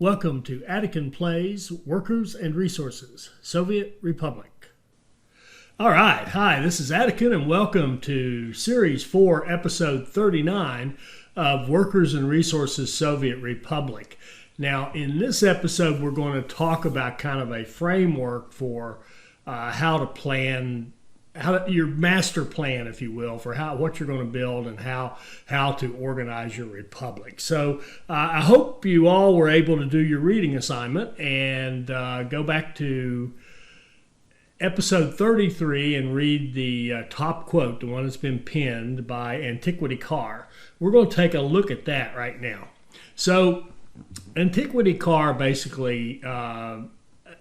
Welcome to Attican Plays Workers and Resources, Soviet Republic. All right, hi, this is Attican and welcome to Series 4, Episode 39 of Workers and Resources, Soviet Republic. Now, in this episode, we're going to talk about kind of a framework for how to plan, your master plan, if you will, for what you're going to build and how to organize your republic. So I hope you all were able to do your reading assignment and go back to episode 33 and read the top quote, the one that's been pinned by Antiquity Carr. We're going to take a look at that right now. So Antiquity Carr basically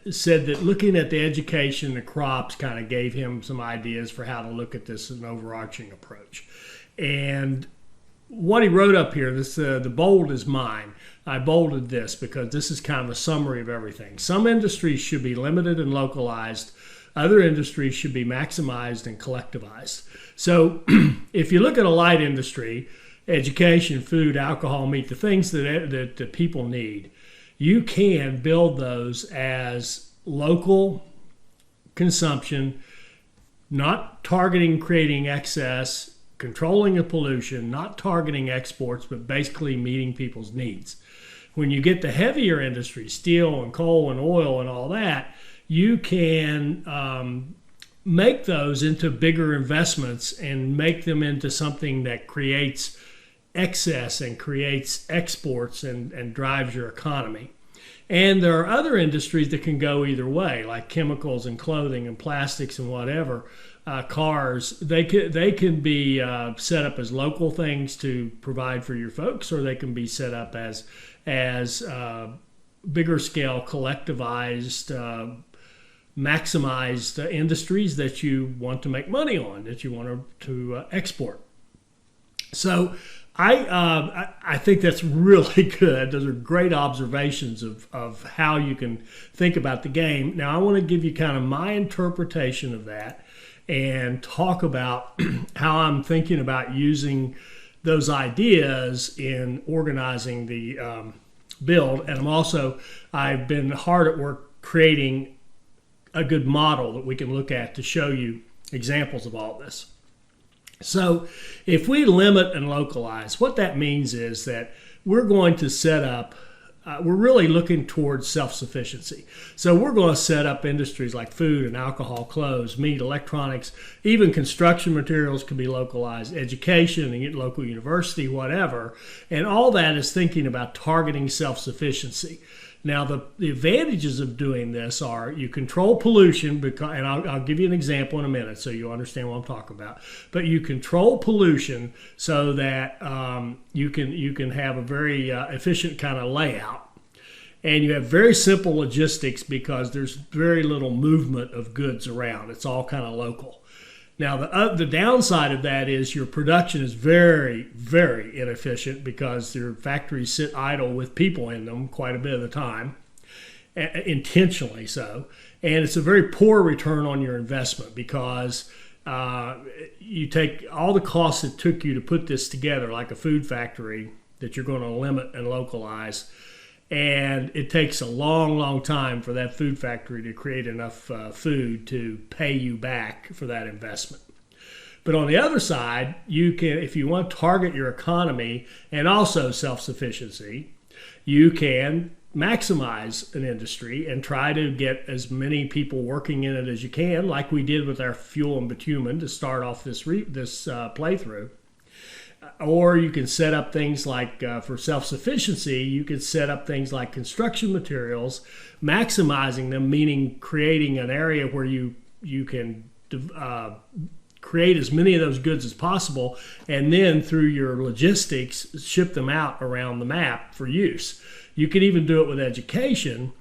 said that looking at the education, the crops kind of gave him some ideas for how to look at this as an overarching approach. And what he wrote up here, this the bold is mine. I bolded this because this is kind of a summary of everything. Some industries should be limited and localized. Other industries should be maximized and collectivized. So if you look at a light industry, education, food, alcohol, meat, the things that people need, you can build those as local consumption, not targeting creating excess, controlling the pollution, not targeting exports, but basically meeting people's needs. When you get the heavier industries, steel and coal and oil and all that, you can make those into bigger investments and make them into something that creates excess and creates exports and drives your economy. And there are other industries that can go either way, like chemicals and clothing and plastics and whatever, cars. They can be set up as local things to provide for your folks, or they can be set up as bigger scale, collectivized, maximized industries that you want to make money on, that you want to export. So I think that's really good. Those are great observations of how you can think about the game. Now, I want to give you kind of my interpretation of that and talk about how I'm thinking about using those ideas in organizing the build. And I've been hard at work creating a good model that we can look at to show you examples of all this. So if we limit and localize, what that means is that we're going to set up, we're really looking towards self-sufficiency. So we're going to set up industries like food and alcohol, clothes, meat, electronics, even construction materials can be localized, education and local university, whatever. And all that is thinking about targeting self-sufficiency. Now, the advantages of doing this are you control pollution, and I'll give you an example in a minute so you'll understand what I'm talking about. But you control pollution so that you can have a very efficient kind of layout. And you have very simple logistics because there's very little movement of goods around. It's all kind of local. Now, the downside of that is your production is very, very inefficient because your factories sit idle with people in them quite a bit of the time, intentionally so. And it's a very poor return on your investment because you take all the costs it took you to put this together, like a food factory that you're going to limit and localize, and it takes a long, long time for that food factory to create enough food to pay you back for that investment. But on the other side, you can, if you want to target your economy and also self-sufficiency, you can maximize an industry and try to get as many people working in it as you can, like we did with our fuel and bitumen to start off this playthrough. Or you can set up things like, for self-sufficiency, you could set up things like construction materials, maximizing them, meaning creating an area where you can create as many of those goods as possible, and then through your logistics, ship them out around the map for use. You could even do it with education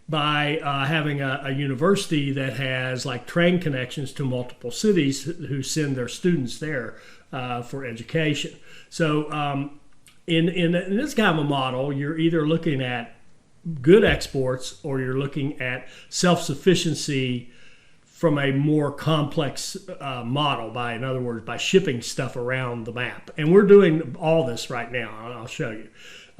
by having a university that has like train connections to multiple cities who send their students there for education. So in this kind of a model, you're either looking at good exports or you're looking at self-sufficiency from a more complex model, in other words, by shipping stuff around the map. And we're doing all this right now, and I'll show you.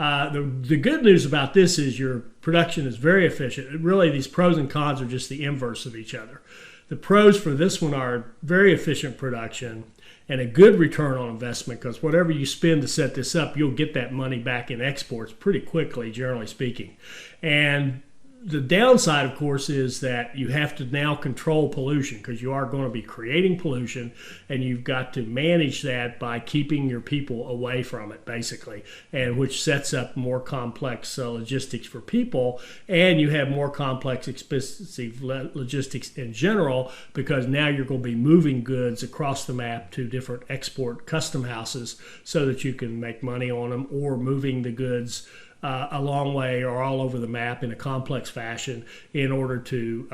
The good news about this is your production is very efficient. Really, these pros and cons are just the inverse of each other. The pros for this one are very efficient production and a good return on investment, because whatever you spend to set this up, you'll get that money back in exports pretty quickly, generally speaking. And the downside, of course, is that you have to now control pollution, because you are going to be creating pollution, and you've got to manage that by keeping your people away from it, basically, and which sets up more complex logistics for people, and you have more complex, expensive logistics in general, because now you're going to be moving goods across the map to different export custom houses so that you can make money on them, or moving the goods a long way or all over the map in a complex fashion in order to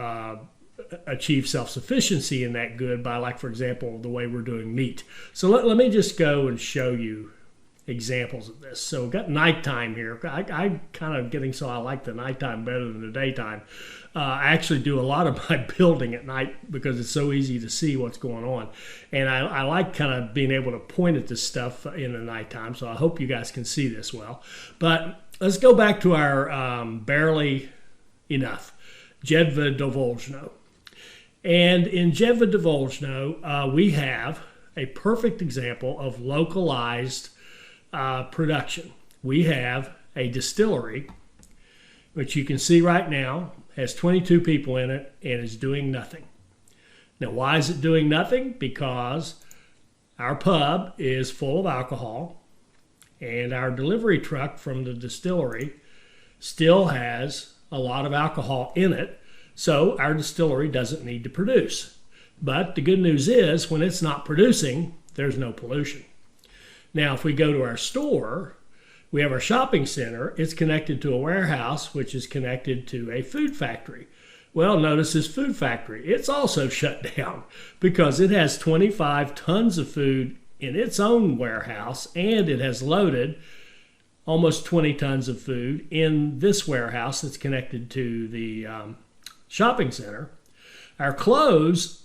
achieve self-sufficiency in that good by, like, for example, the way we're doing meat. So let me just go and show you examples of this. So we've got nighttime here. I'm kind of getting so I like the nighttime better than the daytime. I actually do a lot of my building at night because it's so easy to see what's going on. And I like kind of being able to point at this stuff in the nighttime, so I hope you guys can see this well. But let's go back to our barely enough, Jedvadovolzhno. And in Jedvadovolzhno, we have a perfect example of localized production. We have a distillery, which you can see right now has 22 people in it and is doing nothing. Now, why is it doing nothing? Because our pub is full of alcohol, and our delivery truck from the distillery still has a lot of alcohol in it, so our distillery doesn't need to produce. But the good news is, when it's not producing, there's no pollution. Now, if we go to our store, we have our shopping center. It's connected to a warehouse, which is connected to a food factory. Well, notice this food factory. It's also shut down because it has 25 tons of food in its own warehouse, and it has loaded almost 20 tons of food in this warehouse that's connected to the shopping center. Our clothes,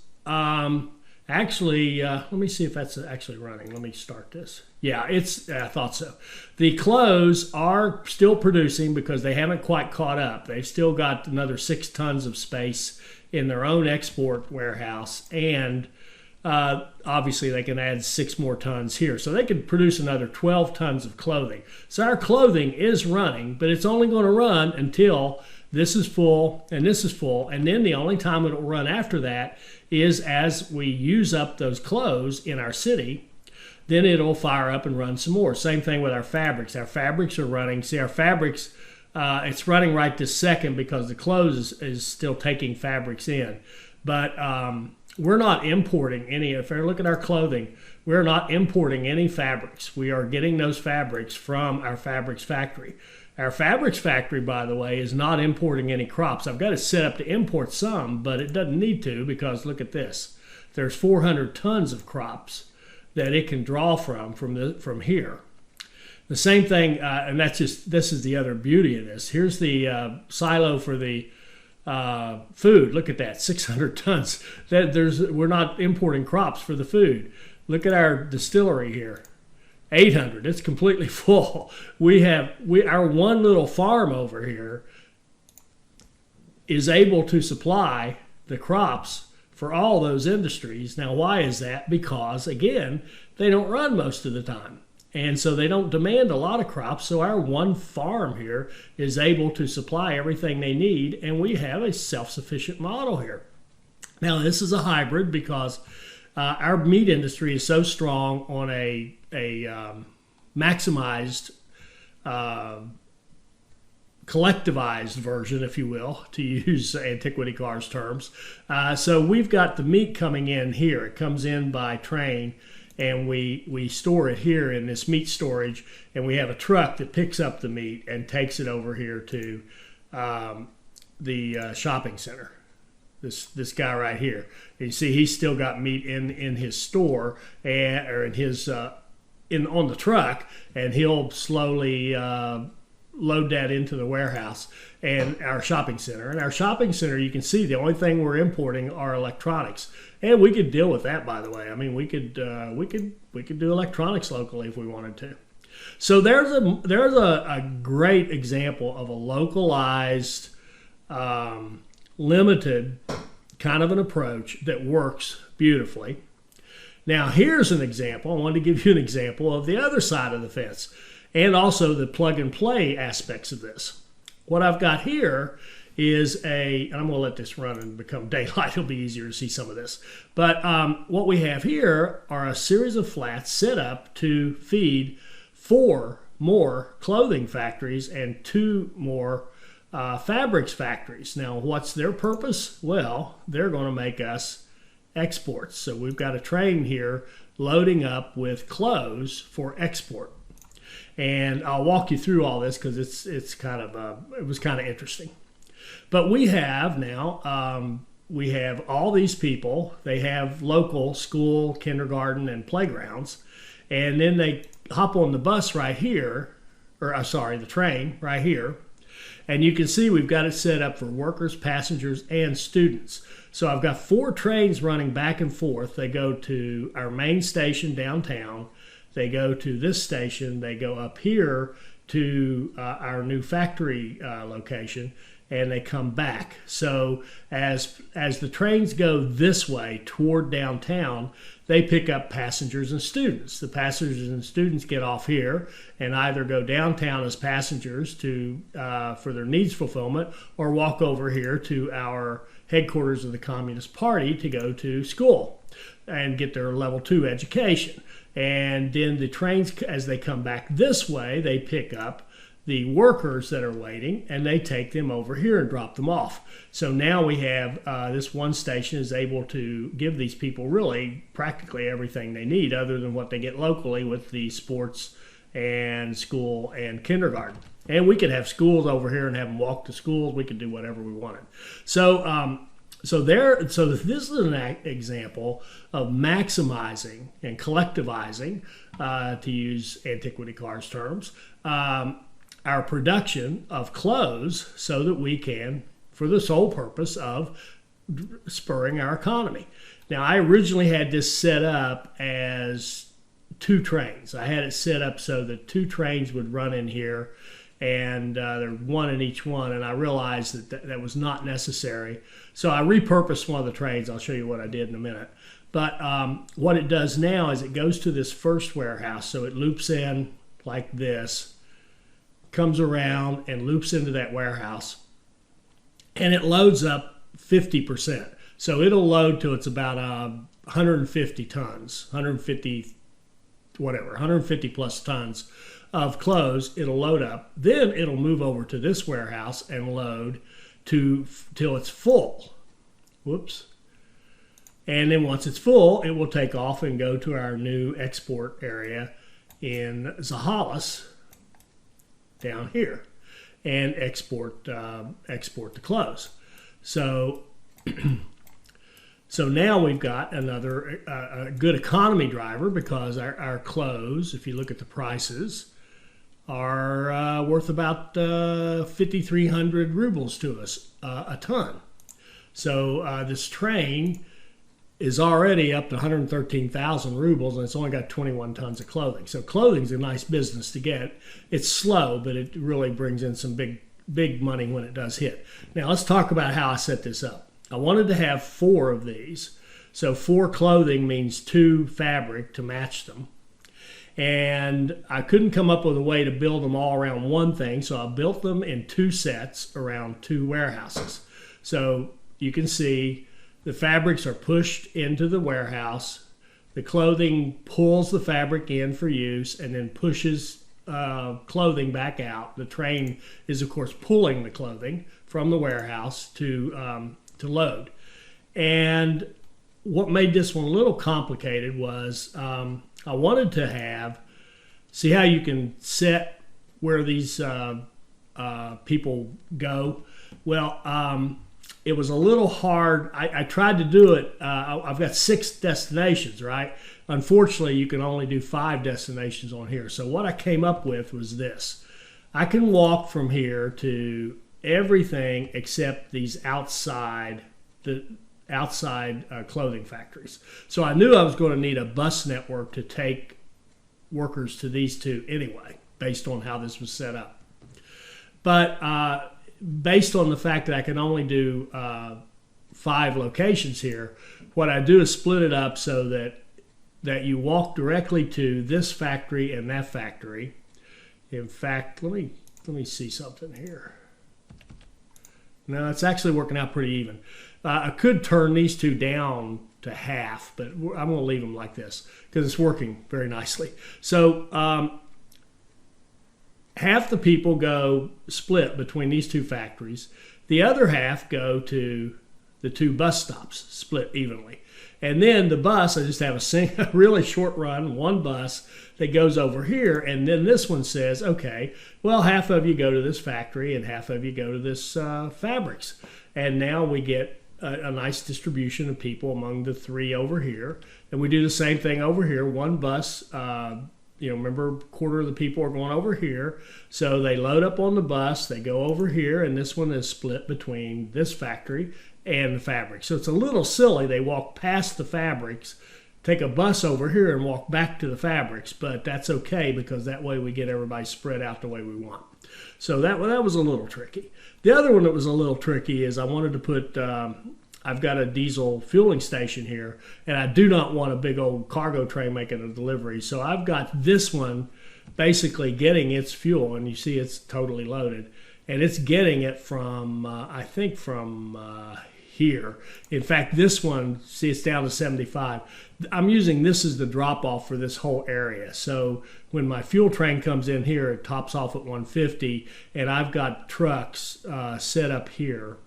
actually, let me see if that's actually running. Let me start this. Yeah, I thought so. The clothes are still producing because they haven't quite caught up. They've still got another 6 tons of space in their own export warehouse, and obviously they can add 6 more tons here. So they could produce another 12 tons of clothing. So our clothing is running, but it's only going to run until this is full and this is full, and then the only time it'll run after that is as we use up those clothes in our city. Then it'll fire up and run some more. Same thing with our fabrics. Our fabrics are running. See, our fabrics, it's running right this second because the clothes is still taking fabrics in. But we're not importing any. If you look at our clothing, we're not importing any fabrics. We are getting those fabrics from our fabrics factory. Our fabrics factory, by the way, is not importing any crops. I've got it set up to import some, but it doesn't need to, because look at this. There's 400 tons of crops that it can draw from here. The same thing, and this is the other beauty of this. Here's the silo for the food. Look at that, 600 tons. We're not importing crops for the food. Look at our distillery here, 800. It's completely full. Our one little farm over here is able to supply the crops for all those industries. Now, why is that? Because, again, they don't run most of the time. And so they don't demand a lot of crops. So our one farm here is able to supply everything they need. And we have a self-sufficient model here. Now, this is a hybrid because our meat industry is so strong on a maximized collectivized version, if you will, to use Antiquity Cars terms. So we've got the meat coming in here. It comes in by train, and we store it here in this meat storage, and we have a truck that picks up the meat and takes it over here to the shopping center. This guy right here. And you see he's still got meat in his store, or in his on the truck, and he'll slowly load that into the warehouse and our shopping center. And our shopping center, you can see the only thing we're importing are electronics, and we could deal with that, by the way. I mean, we could do electronics locally if we wanted to. So there's a great example of a localized, limited kind of an approach that works beautifully. Now here's an example. I wanted to give you an example of the other side of the fence, and also the plug and play aspects of this. What I've got here is and I'm going to let this run and become daylight. It'll be easier to see some of this. But what we have here are a series of flats set up to feed 4 more clothing factories and 2 more fabrics factories. Now, what's their purpose? Well, they're going to make us exports. So we've got a train here loading up with clothes for export. And I'll walk you through all this because it was kind of interesting. But we have now, we have all these people. They have local school, kindergarten, and playgrounds. And then they hop on the bus right here, the train right here. And you can see we've got it set up for workers, passengers, and students. So I've got 4 trains running back and forth. They go to our main station downtown. They go to this station. They go up here to our new factory location, and they come back. So as the trains go this way toward downtown, they pick up passengers and students. The passengers and students get off here and either go downtown as passengers for their needs fulfillment, or walk over here to our headquarters of the Communist Party to go to school and get their level 2 education. And then the trains, as they come back this way, they pick up the workers that are waiting, and they take them over here and drop them off. So now we have this one station is able to give these people really practically everything they need, other than what they get locally with the sports and school and kindergarten. And we could have schools over here and have them walk to schools. We could do whatever we wanted. So this is an example of maximizing and collectivizing, to use Antiquity Cars terms, our production of clothes so that we can, for the sole purpose of spurring our economy. Now, I originally had this set up as 2 trains. I had it set up so that 2 trains would run in here, and there's 1 in each one, and I realized that was not necessary. So I repurposed one of the trains. I'll show you what I did in a minute. But what it does now is it goes to this first warehouse, so it loops in like this, comes around and loops into that warehouse, and it loads up 50%. So it'll load till it's about 150 tons, 150 plus tons of clothes. It'll load up. Then it'll move over to this warehouse and load till it's full. Whoops. And then once it's full, it will take off and go to our new export area in Zahalas down here and export the clothes. So now we've got another a good economy driver, because our clothes, if you look at the prices, are worth about 5,300 rubles to us a ton. So this train is already up to 113,000 rubles, and it's only got 21 tons of clothing. So clothing's a nice business to get. It's slow, but it really brings in some big money when it does hit. Now let's talk about how I set this up. I wanted to have 4 of these. So 4 clothing means 2 fabric to match them. And I couldn't come up with a way to build them all around one thing, so I built them in 2 sets around 2 warehouses. So you can see the fabrics are pushed into the warehouse. The clothing pulls the fabric in for use and then pushes clothing back out. The train is, of course, pulling the clothing from the warehouse to load. And what made this one a little complicated was I wanted to see how you can set where these people go. Well, it was a little hard. I tried to do it. I've got 6 destinations, right? Unfortunately, you can only do 5 destinations on here. So what I came up with was this. I can walk from here to everything except these outside clothing factories. So I knew I was going to need a bus network to take workers to these 2 anyway. based on how this was set up. But based on the fact that I can only do 5 locations here, what I do is split it up so that you walk directly to this factory and that factory. In fact, let me see something here. No, it's actually working out pretty even. I could turn these two down to half, but I'm going to leave them like this because it's working very nicely. So half the people go split between these 2 factories. The other half go to the 2 bus stops, split evenly. And then the bus, I just have a really short run, 1 bus that goes over here. And then this one says, okay, well, half of you go to this factory and half of you go to this fabrics. And now we get a nice distribution of people among the 3 over here. And we do the same thing over here. 1 bus, remember, a quarter of the people are going over here. So they load up on the bus, they go over here, and this one is split between this factory and the fabric. So it's a little silly. They walk past the fabrics, take a bus over here and walk back to the fabrics, but that's okay because that way we get everybody spread out the way we want. So that was a little tricky. The other one that was a little tricky is I wanted to put, I've got a diesel fueling station here, and I do not want a big old cargo train making a delivery. So I've got this one basically getting its fuel, and you see it's totally loaded. And it's getting it from, I think from here. In fact, this one, see, it's down to 75. I'm using this as the drop off for this whole area. So when my fuel train comes in here, it tops off at 150, and I've got trucks set up here.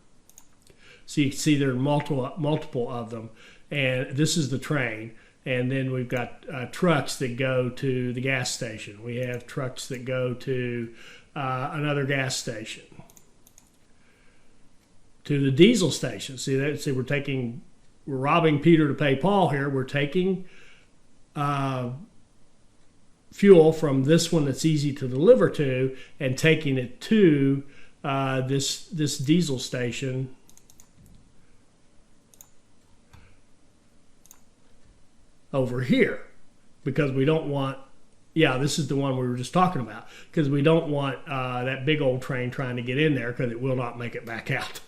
So you can see there are multiple of them, and this is the train. And then we've got trucks that go to the gas station. We have trucks that go to another gas station, to the diesel station. See, we're robbing Peter to pay Paul here. We're taking fuel from this one that's easy to deliver to and taking it to this diesel station over here, because we don't want, this is the one we were just talking about, because we don't want that big old train trying to get in there because it will not make it back out.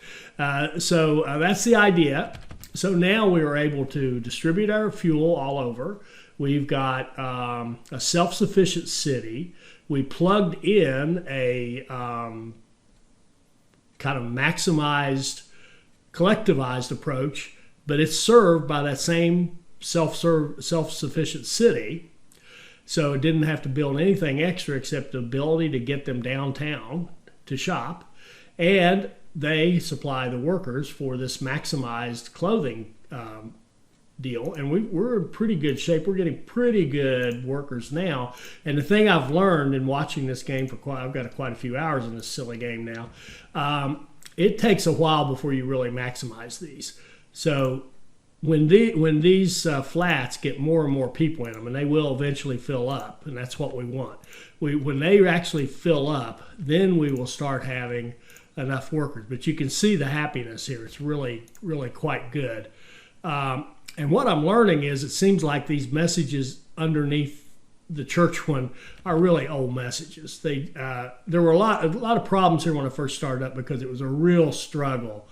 So that's the idea. So now we are able to distribute our fuel all over. We've got a self-sufficient city. We plugged in a kind of maximized, collectivized approach, but it's served by that same self-sufficient city. So it didn't have to build anything extra except the ability to get them downtown to shop. And they supply the workers for this maximized clothing deal. And we're in pretty good shape. We're getting pretty good workers now. And the thing I've learned in watching this game I've got quite a few hours in this silly game now, it takes a while before you really maximize these. So when these flats get more and more people in them, and they will eventually fill up, and that's what we want. When they actually fill up, then we will start having enough workers. But you can see the happiness here. It's really, really quite good. And what I'm learning is it seems like these messages underneath the church one are really old messages. There were a lot of problems here when I first started up because it was a real struggle.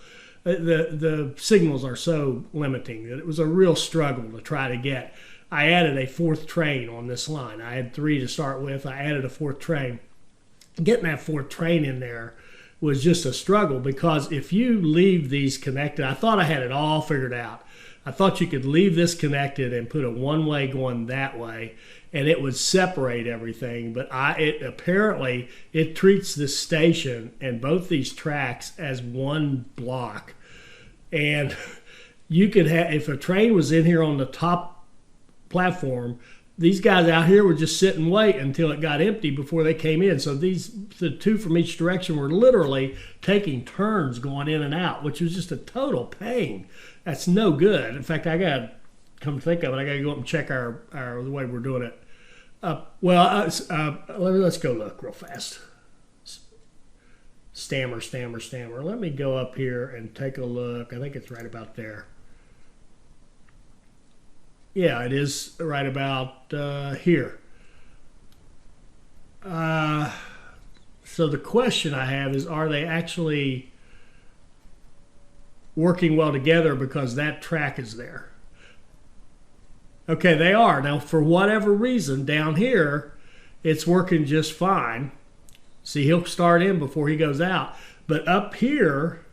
The signals are so limiting that it was a real struggle to try to get. I added a 4th train on this line. I had 3 to start with. I added a 4th train. Getting that 4th train in there was just a struggle because if you leave these connected, I thought I had it all figured out. I thought you could leave this connected and put a one-way going that way, and it would separate everything. But apparently it treats this station and both these tracks as one block. And you could have, if a train was in here on the top platform, these guys out here would just sit and wait until it got empty before they came in. So the 2 from each direction were literally taking turns going in and out, which was just a total pain. That's no good. In fact, I got to come to think of it, I got to go up and check the way we're doing it. Let's go look real fast. Stammer. Let me go up here and take a look. I think it's right about there. Yeah, it is right about here. So the question I have is, are they actually working well together because that track is there? Okay, they are. Now, for whatever reason, down here, it's working just fine. See, he'll start in before he goes out. But up here,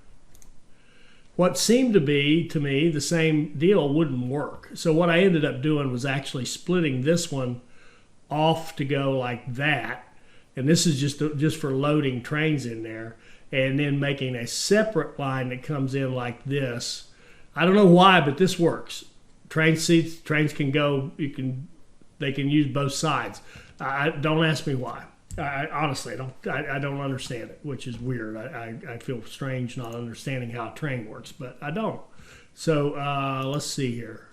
what seemed to be, to me, the same deal wouldn't work. So what I ended up doing was actually splitting this one off to go like that. And this is just for loading trains in there. And then making a separate line that comes in like this. I don't know why, but this works. Trains can go, they can use both sides. Don't ask me why. I honestly I don't understand it, which is weird. I feel strange not understanding how a train works, but I don't. So let's see here.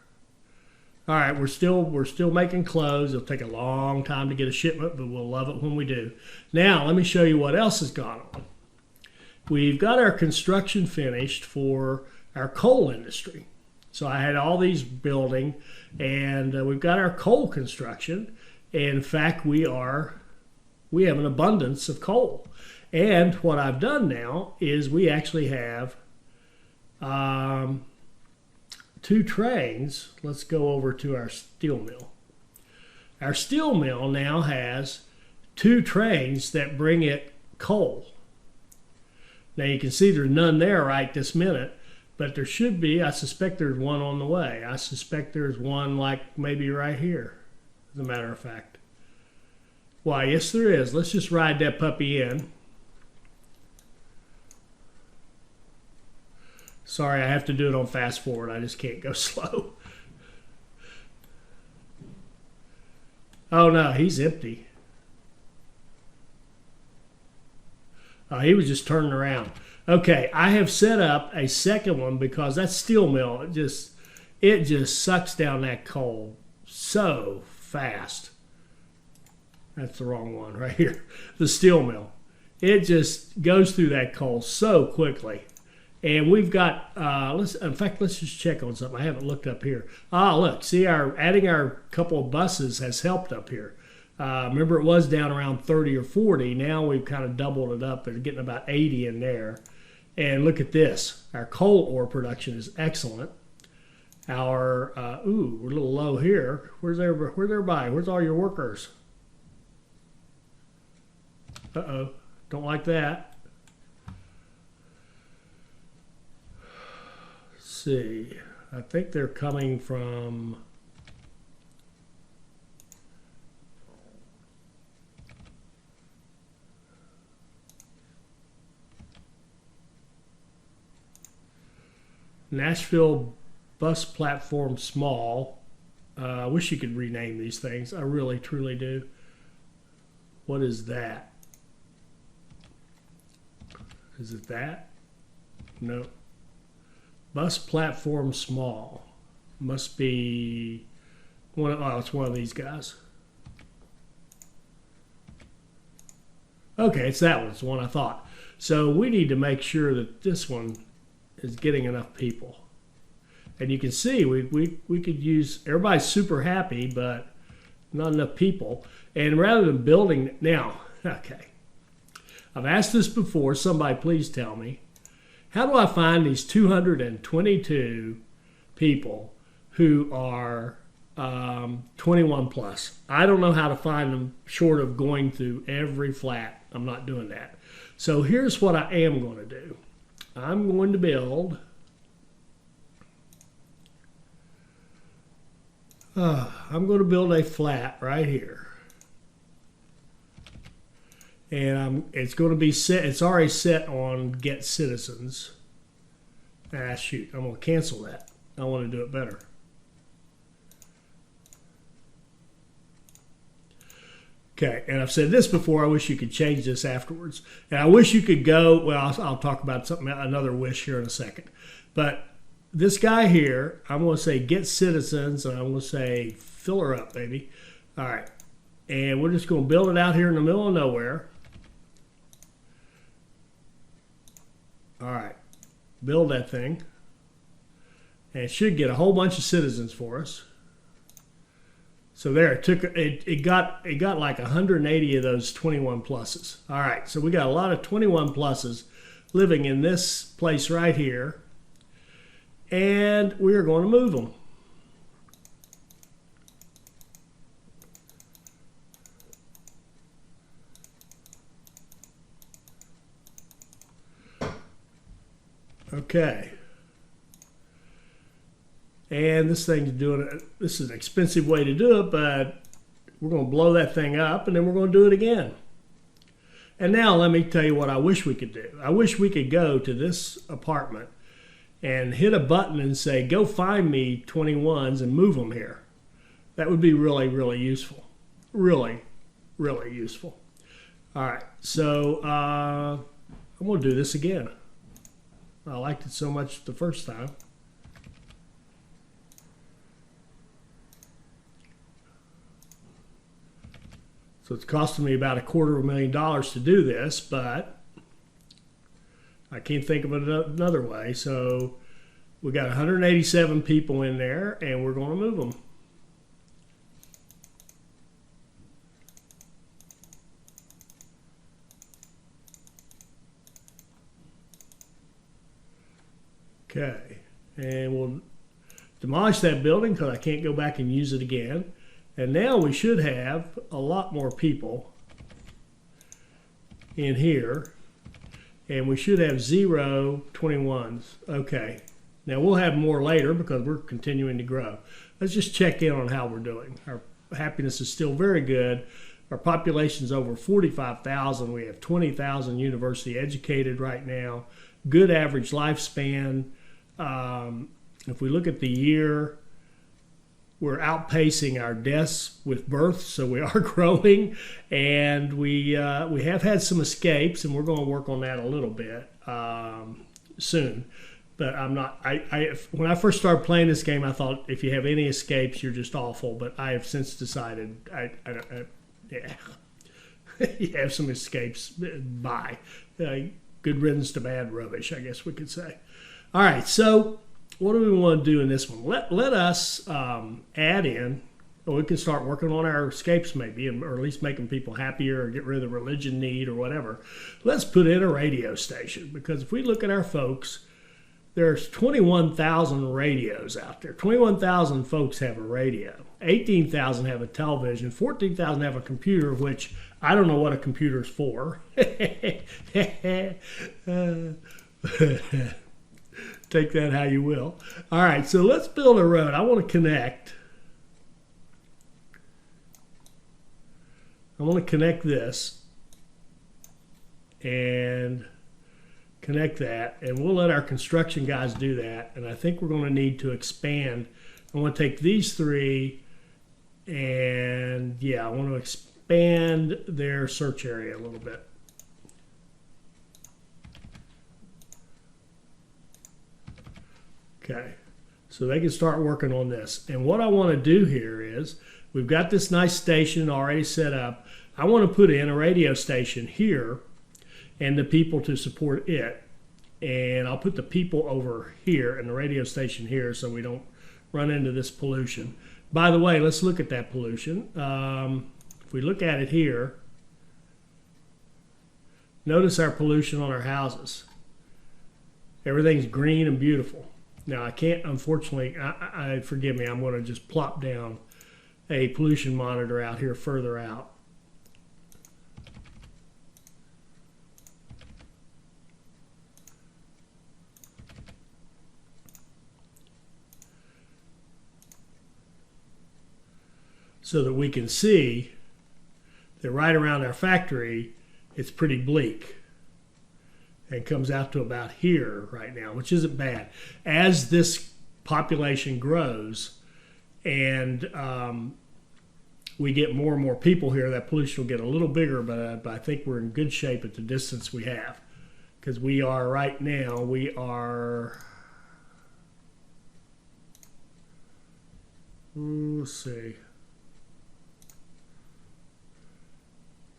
All right, we're still making clothes. It'll take a long time to get a shipment, but we'll love it when we do. Now let me show you what else has gone on. We've got our construction finished for our coal industry. So I had all these building, and we've got our coal construction. And in fact, we have an abundance of coal. And what I've done now is we actually have 2 trains. Let's go over to our steel mill. Our steel mill now has 2 trains that bring it coal. Now you can see there's none there right this minute, but there should be. I suspect there's one on the way. I suspect there's one like maybe right here, as a matter of fact. Why, yes there is. Let's just ride that puppy in. Sorry, I have to do it on fast forward. I just can't go slow. Oh no, he's empty. He was just turning around. Okay, I have set up a second one because that steel mill, it just sucks down that coal so fast. That's the wrong one right here. The steel mill. It just goes through that coal so quickly. And we've got, in fact, let's just check on something. I haven't looked up here. Look, see, adding our couple of buses has helped up here. Remember, it was down around 30 or 40. Now we've kind of doubled it up and getting about 80 in there. And look at this. Our coal ore production is excellent. We're a little low here. Where's everybody? Where's all your workers? Uh-oh, don't like that. Let's see. I think they're coming from... Nashville bus platform small. I wish you could rename these things. I really, truly do. What is that? Is it that? No. Bus platform small. Must be it's one of these guys. Okay, it's that one. It's the one I thought. So we need to make sure that this one is getting enough people. And you can see we could use, everybody's super happy, but not enough people. And rather than building, now, okay. I've asked this before, somebody please tell me, how do I find these 222 people who are 21 plus? I don't know how to find them short of going through every flat. I'm not doing that. So here's what I am going to do. I'm going to build a flat right here. And it's going to be set, it's already set on get citizens. Shoot, I'm going to cancel that. I want to do it better. Okay, and I've said this before, I wish you could change this afterwards. And I wish you could go, well, I'll talk about another wish here in a second. But this guy here, I'm going to say get citizens, and I'm going to say fill her up, baby. All right, and we're just going to build it out here in the middle of nowhere. All right, build that thing. And it should get a whole bunch of citizens for us. So there, it got like 180 of those 21 pluses. All right, so we got a lot of 21 pluses living in this place right here, and we are going to move them. Okay. And this thing's doing it. This is an expensive way to do it, but we're going to blow that thing up and then we're going to do it again. And now let me tell you what I wish we could do. I wish we could go to this apartment and hit a button and say, go find me 21s and move them here. That would be really, really useful. Really, really useful. All right, so I'm going to do this again. I liked it so much the first time. So it's costing me about $250,000 to do this, but I can't think of it another way. So we got 187 people in there, and we're going to move them. Okay, and we'll demolish that building because I can't go back and use it again. And now we should have a lot more people in here. And we should have 0 21s. Okay, now we'll have more later because we're continuing to grow. Let's just check in on how we're doing. Our happiness is still very good. Our population is over 45,000. We have 20,000 university educated right now. Good average lifespan. If we look at the year, we're outpacing our deaths with birth, so we are growing, and we have had some escapes, and we're going to work on that a little bit soon. But I'm not. When I first started playing this game, I thought if you have any escapes, you're just awful. But I have since decided, yeah, you have some escapes. Bye. Good riddance to bad rubbish, I guess we could say. All right, so what do we want to do in this one? Let us add in, or we can start working on our escapes maybe, or at least making people happier or get rid of the religion need or whatever. Let's put in a radio station, because if we look at our folks, there's 21,000 radios out there. 21,000 folks have a radio. 18,000 have a television. 14,000 have a computer, which I don't know what a computer's for. Take that how you will. All right, so let's build a road. I want to connect. I want to connect this and connect that, and we'll let our construction guys do that. And I think we're going to need to expand. I want to take these three, and yeah, I want to expand their search area a little bit. Okay, so they can start working on this. And what I want to do here is, we've got this nice station already set up. I want to put in a radio station here and the people to support it. And I'll put the people over here and the radio station here so we don't run into this pollution. By the way, let's look at that pollution. If we look at it here, notice our pollution on our houses. Everything's green and beautiful. Now, I can't, unfortunately, forgive me, I'm going to just plop down a pollution monitor out here further out. So that we can see that right around our factory, it's pretty bleak. And comes out to about here right now, which isn't bad. As this population grows and we get more and more people here, that pollution will get a little bigger, but I think we're in good shape at the distance we have. Because we are right now, we are, let's see.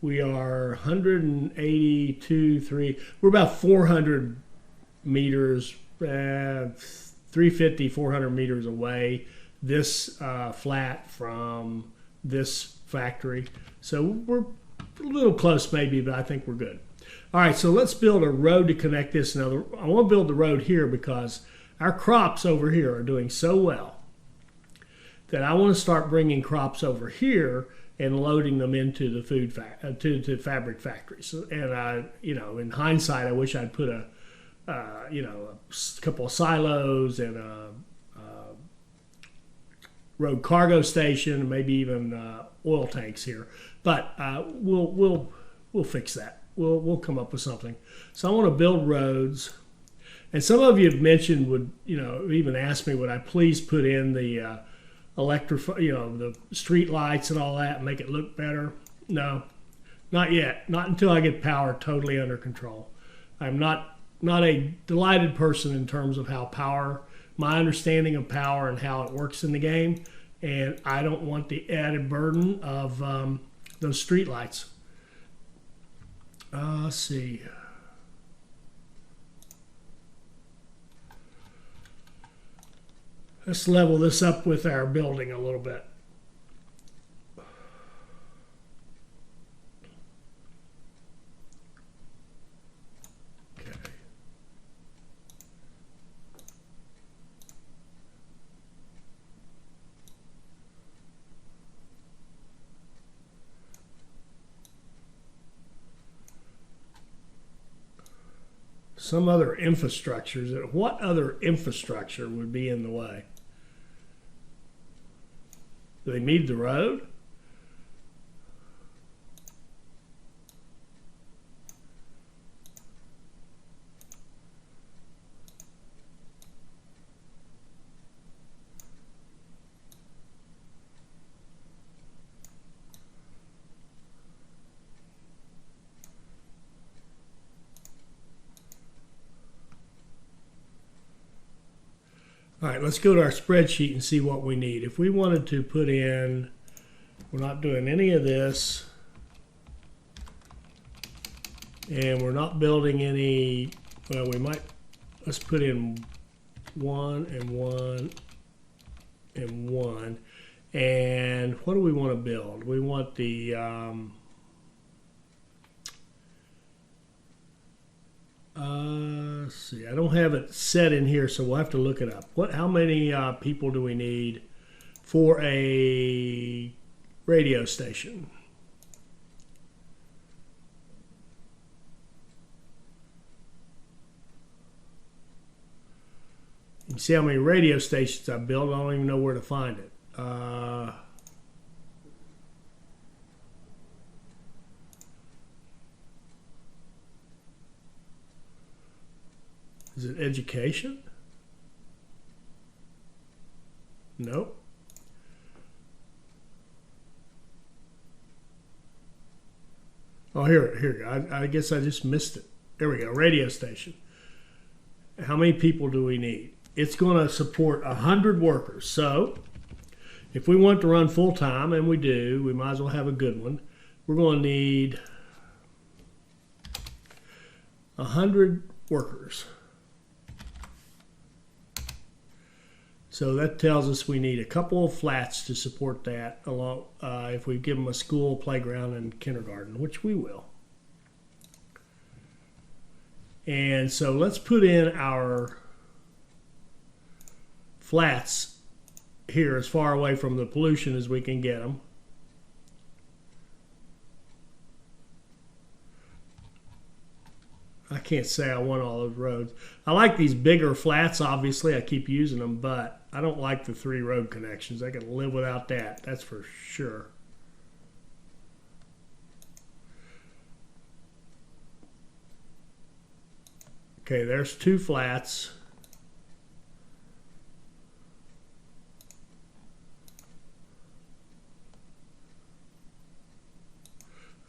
We are 182, 3. We're about 400 meters, 350, 400 meters away. This flat from this factory. So we're a little close maybe, but I think we're good. All right, so let's build a road to connect this. Now, I want to build the road here because our crops over here are doing so well that I want to start bringing crops over here and loading them into the to fabric factories. And in hindsight, I wish I'd put a couple of silos and a road cargo station, maybe even oil tanks here. But we'll fix that. We'll come up with something. So I want to build roads. And some of you have mentioned, even asked me, would I please put in the the street lights and all that and make it look better? No, not yet. Not until I get power totally under control. I'm not a delighted person in terms of how my understanding of power and how it works in the game, and I don't want the added burden of those street lights. Let's see. Let's level this up with our building a little bit. Okay. Some other infrastructures. What other infrastructure would be in the way? Do they need the road? All right, let's go to our spreadsheet and see what we need. If we wanted to put in, we're not doing any of this, and we're not building any, well, we might, let's put in 1 and 1 and 1. And what do we want to build? We want the, let's see, I don't have it set in here, so we'll have to look it up. How many people do we need for a radio station? You can see how many radio stations I built. I don't even know where to find it. Is it education? Nope. Oh, here. I guess I just missed it. There we go. Radio station. How many people do we need? It's going to support 100 workers. So if we want to run full time, and we do, we might as well have a good one. We're going to need 100 workers. So that tells us we need a couple of flats to support that, along if we give them a school, playground, and kindergarten, which we will. And so let's put in our flats here as far away from the pollution as we can get them. I can't say I want all those roads. I like these bigger flats, obviously. I keep using them, but I don't like the 3 road connections. I can live without that, that's for sure. Okay, there's 2 flats.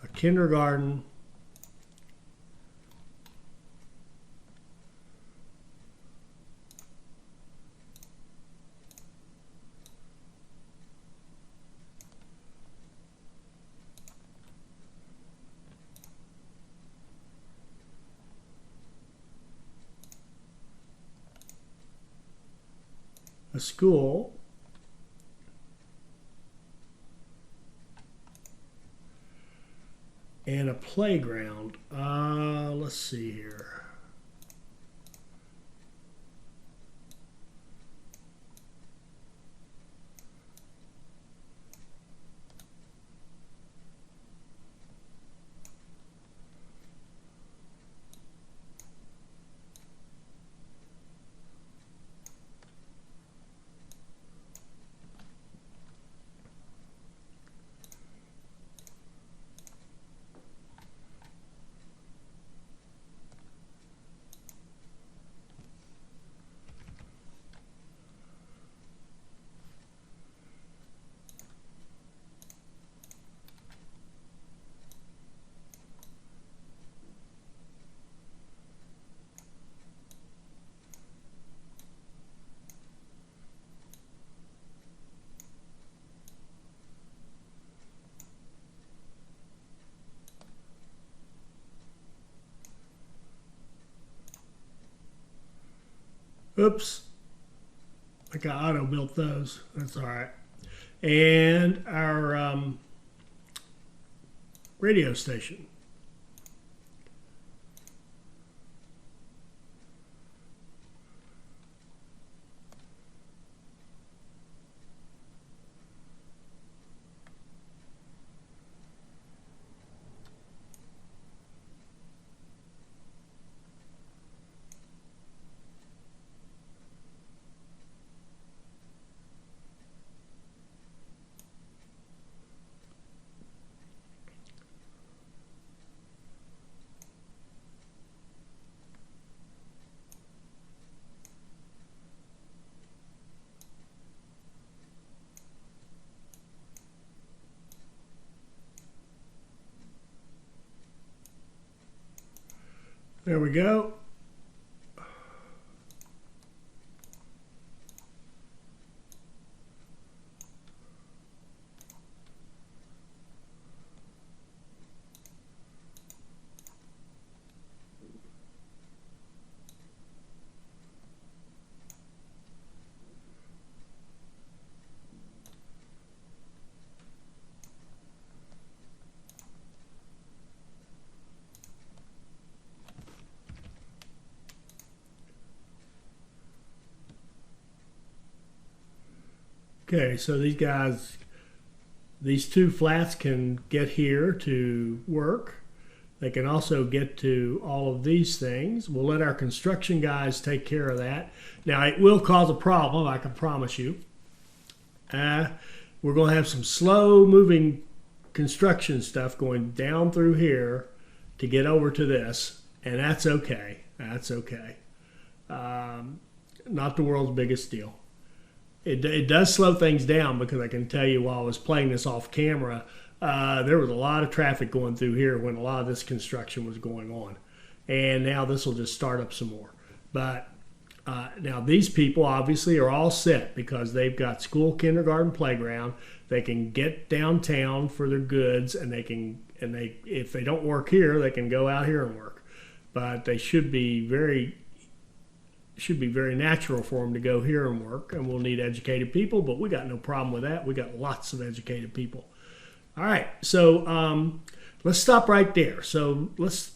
A kindergarten. A school, and a playground. Let's see here. Oops. I got auto built those. That's all right. And our radio station. There we go. Okay, so these two flats can get here to work. They can also get to all of these things. We'll let our construction guys take care of that. Now, it will cause a problem, I can promise you. We're going to have some slow-moving construction stuff going down through here to get over to this, and that's okay. That's okay. Not the world's biggest deal. It does slow things down because I can tell you while I was playing this off camera, there was a lot of traffic going through here when a lot of this construction was going on. And now this will just start up some more. But now these people obviously are all set because they've got school, kindergarten, playground. They can get downtown for their goods, and if they don't work here, they can go out here and work. But they should be very natural for them to go here and work, and we'll need educated people, but we got no problem with that. We got lots of educated people. All right, so let's stop right there. So let's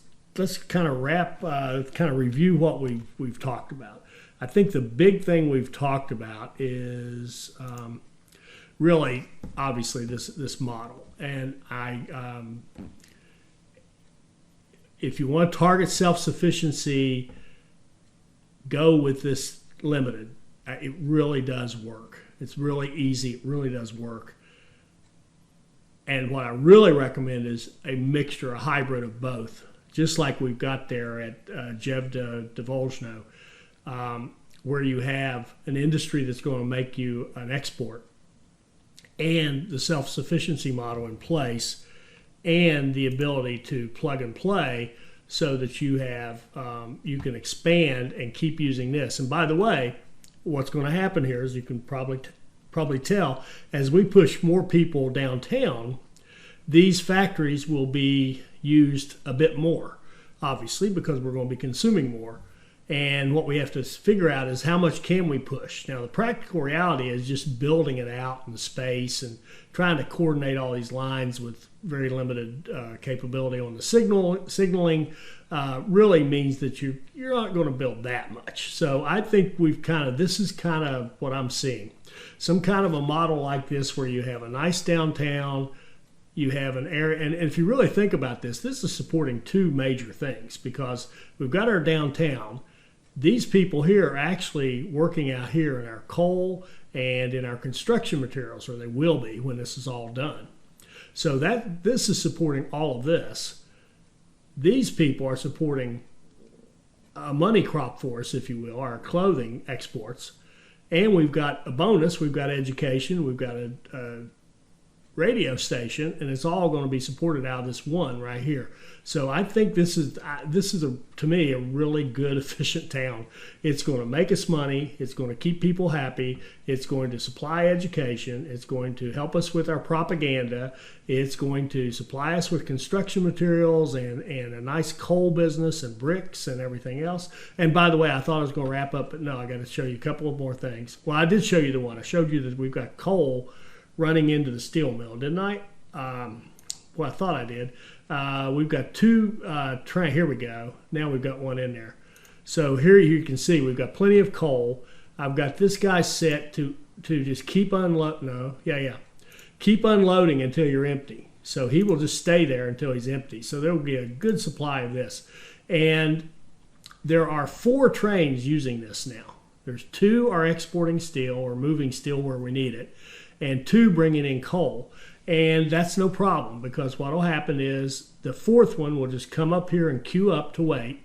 kind of review what we've talked about. I think the big thing we've talked about is really, obviously, this model. And if you want to target self-sufficiency, go with this limited. It really does work. It's really easy. It really does work. And what I really recommend is a mixture, a hybrid of both, just like we've got there at Jevda Devolzhno, where you have an industry that's going to make you an export and the self-sufficiency model in place and the ability to plug and play so that you have you can expand and keep using this. And by the way, what's going to happen here is you can probably tell as we push more people downtown, these factories will be used a bit more, obviously, because we're going to be consuming more. And what we have to figure out is how much can we push. Now, the practical reality is just building it out in the space and trying to coordinate all these lines with very limited capability on the signaling really means that you're not going to build that much. So I think this is kind of what I'm seeing. Some kind of a model like this where you have a nice downtown, you have an area, and if you really think about this is supporting two major things, because we've got our downtown. These people here are actually working out here in our coal and in our construction materials, or they will be when this is all done. So this is supporting all of this. These people are supporting a money crop for us, if you will, our clothing exports. And we've got a bonus, we've got education, we've got a radio station, and it's all going to be supported out of this one right here. So I think this is to me a really good, efficient town. It's going to make us money. It's going to keep people happy. It's going to supply education. It's going to help us with our propaganda. It's going to supply us with construction materials and a nice coal business and bricks and everything else. And by the way, I thought I was going to wrap up, but no, I got to show you a couple of more things. Well, I did show you the one. I showed you that we've got coal running into the steel mill, didn't I? Well, I thought I did. We've got two trains. Here we go. Now we've got one in there. So here you can see we've got plenty of coal. I've got this guy set to just keep unloading. Keep unloading until you're empty. So he will just stay there until he's empty. So there will be a good supply of this. And there are 4 trains using this now. There's 2 are exporting steel or moving steel where we need it, and 2 bringing in coal. And that's no problem, because what will happen is the 4th one will just come up here and queue up to wait,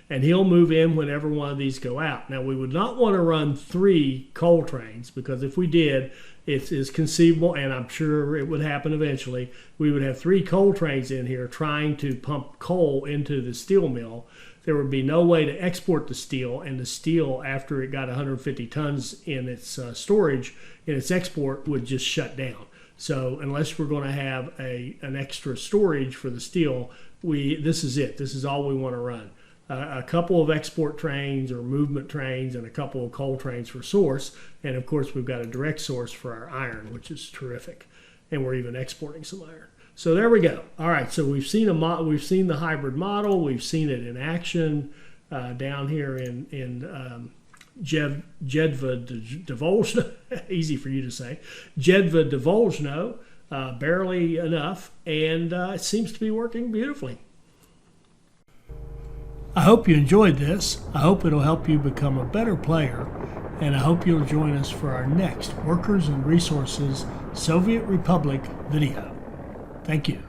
and he'll move in whenever one of these go out. Now, we would not want to run 3 coal trains, because if we did, it is conceivable, and I'm sure it would happen eventually, we would have 3 coal trains in here trying to pump coal into the steel mill. There would be no way to export the steel, and the steel, after it got 150 tons in its storage, in its export, would just shut down. So unless we're going to have an extra storage for the steel, this is it. This is all we want to run. A couple of export trains or movement trains and a couple of coal trains for source. And of course, we've got a direct source for our iron, which is terrific. And we're even exporting some iron. So there we go. All right, so we've seen the hybrid model. We've seen it in action down here in Jedva-Dvolzhno, easy for you to say, Jedva-Dvolzhno, barely enough, and it seems to be working beautifully. I hope you enjoyed this. I hope it'll help you become a better player, and I hope you'll join us for our next Workers and Resources Soviet Republic video. Thank you.